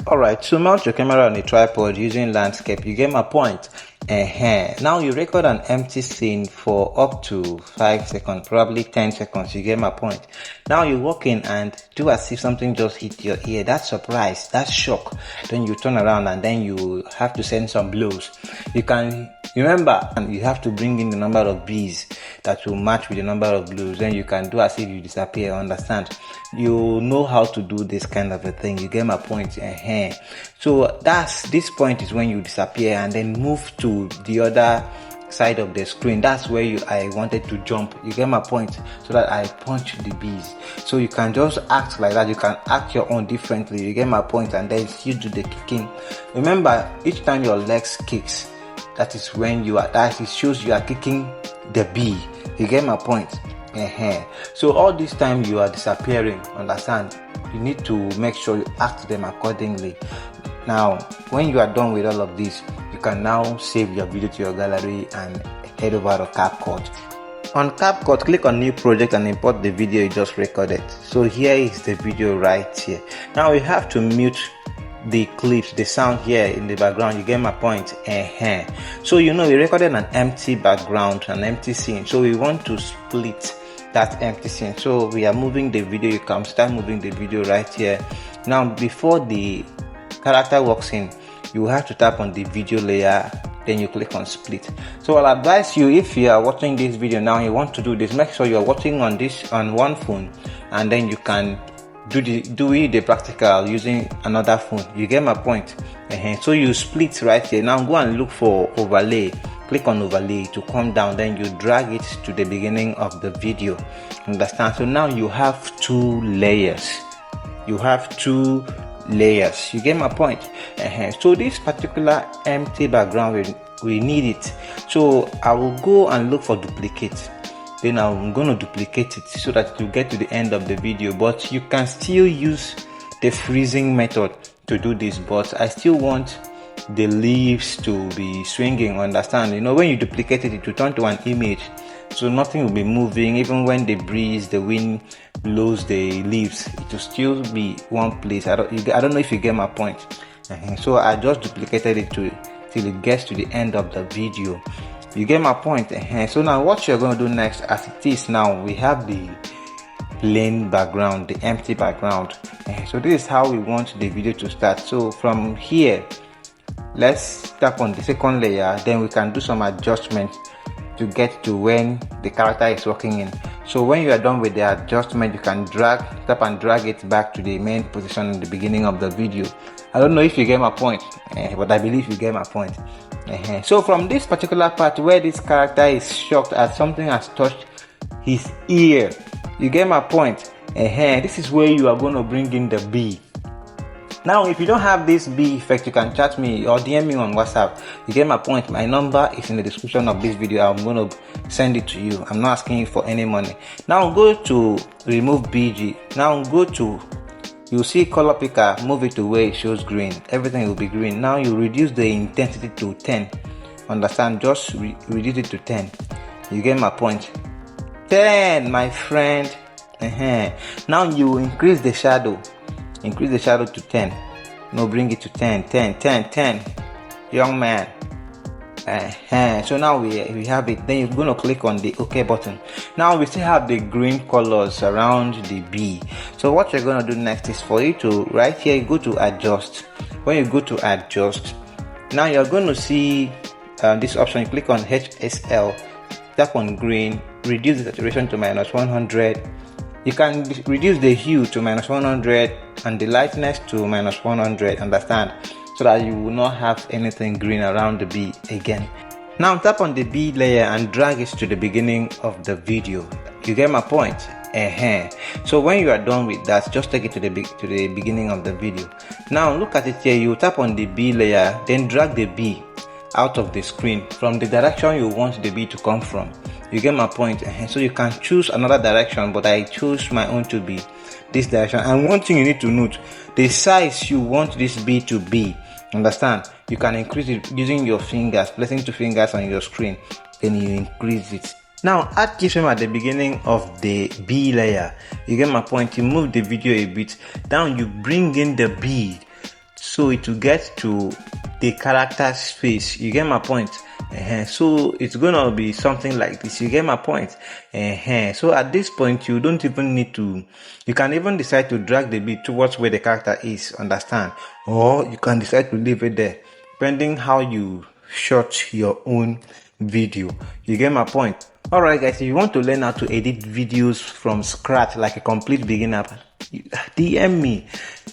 Alright, to mount your camera on a tripod using landscape, you get my point. Now you record an empty scene for up to 5 seconds, probably 10 seconds, you get my point. Now you walk in and do as if something just hit your ear. That's surprise, that's shock. Then you turn around and then you have to send some blows. You can remember, and you have to bring in the number of bees that will match with the number of blows. Then you can do as if you disappear, understand? You know how to do this kind of a thing, you get my point. So this point is when you disappear and then move to the other side of the screen. That's where I wanted to jump, you get my point, so that I punch the bees. So you can just act like that, you can act your own differently, you get my point, and then you do the kicking. Remember, each time your legs kicks, that is when it shows you are kicking the bee, you get my point. So all this time you are disappearing, understand? You need to make sure you act them accordingly. Now when you are done with all of this, you can now save your video to your gallery and head over to Capcut. On Capcut, click on new project and import the video you just recorded. So here is the video right here. Now you have to mute the clips, the sound here in the background, you get my point. So we recorded an empty background, an empty scene, so we want to split that empty scene. So we are moving the video, you can start moving the video right here. Now before the character walks in, you have to tap on the video layer, then you click on split. So I'll advise you, if you are watching this video now, you want to do this, make sure you are watching on one phone, and then you can do the practical using another phone, you get my point. So you split right here. Now go and look for overlay, click on overlay to come down, then you drag it to the beginning of the video, understand? So now you have two layers, you get my point. So this particular empty background, we need it, so I will go and look for duplicate, then I'm going to duplicate it so that you get to the end of the video. But you can still use the freezing method to do this, but I still want the leaves to be swinging, understand? When you duplicate it, it will turn to an image, so nothing will be moving. Even when the breeze, the wind blows the leaves, it will still be one place. I don't know if you get my point. So I just duplicated it till it gets to the end of the video, you get my point. So now what you're going to do next, as it is now, we have the plain background, the empty background. So this is how we want the video to start. So from here, let's tap on the second layer, then we can do some adjustments to get to when the character is walking in. So when you are done with the adjustment, you can tap and drag it back to the main position in the beginning of the video. I don't know if you get my point, but I believe you get my point. So from this particular part where this character is shocked as something has touched his ear, you get my point. This is where you are going to bring in the bee. Now if you don't have this bee effect, you can chat me or DM me on WhatsApp, you get my point. My number is in the description of this video, I'm going to send it to you. I'm not asking you for any money. Now go to remove BG, now go to, you see color picker, move it to where it shows green, everything will be green. Now you reduce the intensity to 10, understand? Just reduce it to 10, you get my point. 10, my friend. Now you increase the shadow to 10. No, bring it to 10, young man. So now we have it. Then you're going to click on the OK button. Now we still have the green colors around the bee. So what you're going to do next is for you to, right here, you go to adjust. When you go to adjust, now you're going to see this option. You click on HSL, tap on green, reduce the saturation to -100. You can reduce the hue to -100 and the lightness to -100, understand? So that you will not have anything green around the bee again. Now tap on the bee layer and drag it to the beginning of the video, you get my point. So when you are done with that, just take it to the beginning of the video. Now look at it here, you tap on the bee layer, then drag the bee out of the screen from the direction you want the bee to come from, you get my point. So you can choose another direction, but I chose my own to be this direction. And one thing you need to note, the size you want this bee to be, understand? You can increase it using your fingers, placing 2 fingers on your screen, then you increase it. Now add keyframe at the beginning of the bee layer, you get my point. You move the video a bit down, you bring in the bee so it will get to the character's face. You get my point? So it's gonna be something like this. You get my point? So at this point, you don't even need to, you can even decide to drag the bit towards where the character is, understand? Or you can decide to leave it there, depending how you shot your own video. You get my point? Alright guys, if you want to learn how to edit videos from scratch like a complete beginner, DM me.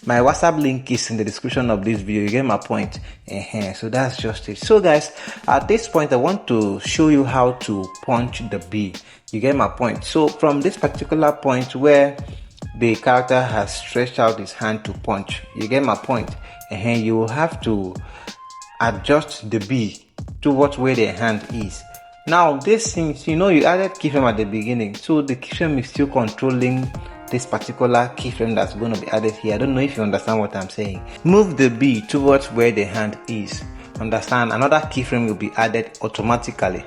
My WhatsApp link is in the description of this video. You get my point? So that's just it. So guys, at this point I want to show you how to punch the B. You get my point? So from this particular point where the character has stretched out his hand to punch, you get my point? You will have to adjust the B towards where the hand is. Now this things, you added keyframe at the beginning, so the keyframe is still controlling this particular keyframe that's going to be added here. I don't know if you understand what I'm saying. Move the B towards where the hand is, understand? Another keyframe will be added automatically.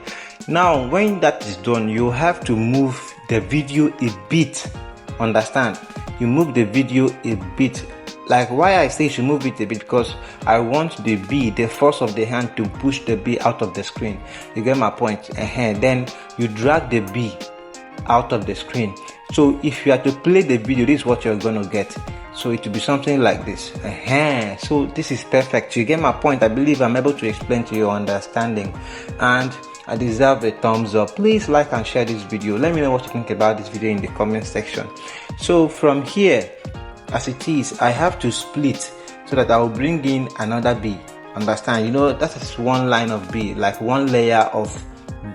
Now when that is done, you have to move the video a bit, understand? You move the video a bit. Like why I say you should move it a bit, because I want the B, the force of the hand, to push the B out of the screen. You get my point? Then you drag the B out of the screen. So if you are to play the video, this is what you're gonna get. So it will be something like this. So this is perfect. You get my point? I believe I'm able to explain to your understanding, and I deserve a thumbs up. Please like and share this video. Let me know what you think about this video in the comment section. So from here, as it is, I have to split so that I will bring in another B, understand? That is one line of B, like one layer of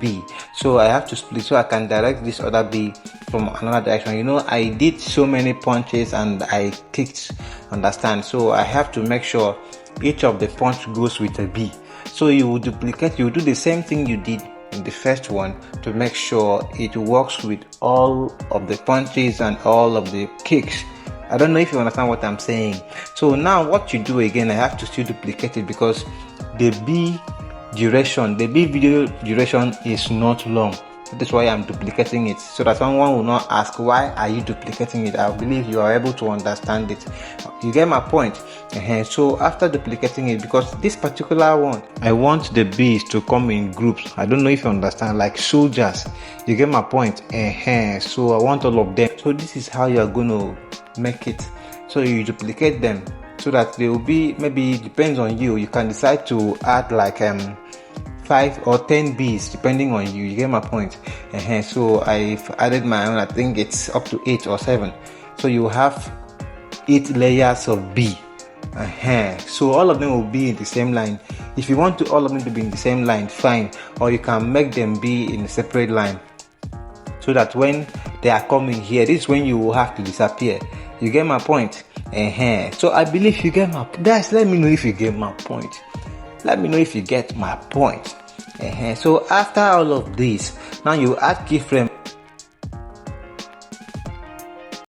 B. So I have to split so I can direct this other B from another direction. I did so many punches and I kicked, understand? So I have to make sure each of the punch goes with a B. So you will duplicate, you will do the same thing you did in the first one to make sure it works with all of the punches and all of the kicks. I don't know if you understand what I'm saying. So now what you do again, I have to still duplicate it because the B video duration is not long. That's why I'm duplicating it, so that someone will not ask why are you duplicating it. I believe you are able to understand it. You get my point? So after duplicating it, because this particular one, I want the bees to come in groups. I don't know if you understand, like soldiers. You get my point? So I want all of them. So this is how you are going to make it. So you duplicate them so that they will be, maybe it depends on you. You can decide to add like 5 or 10 B's depending on you. You get my point? So I've added my own. I think it's up to 8 or 7. So you have 8 layers of B. So all of them will be in the same line. If you want all of them to be in the same line, fine. Or you can make them be in a separate line, so that when they are coming here, this is when you will have to disappear. You get my point? So I believe you get my point. Guys, let me know if you get my point. Let me know if you get my point. So after all of this, now you add keyframe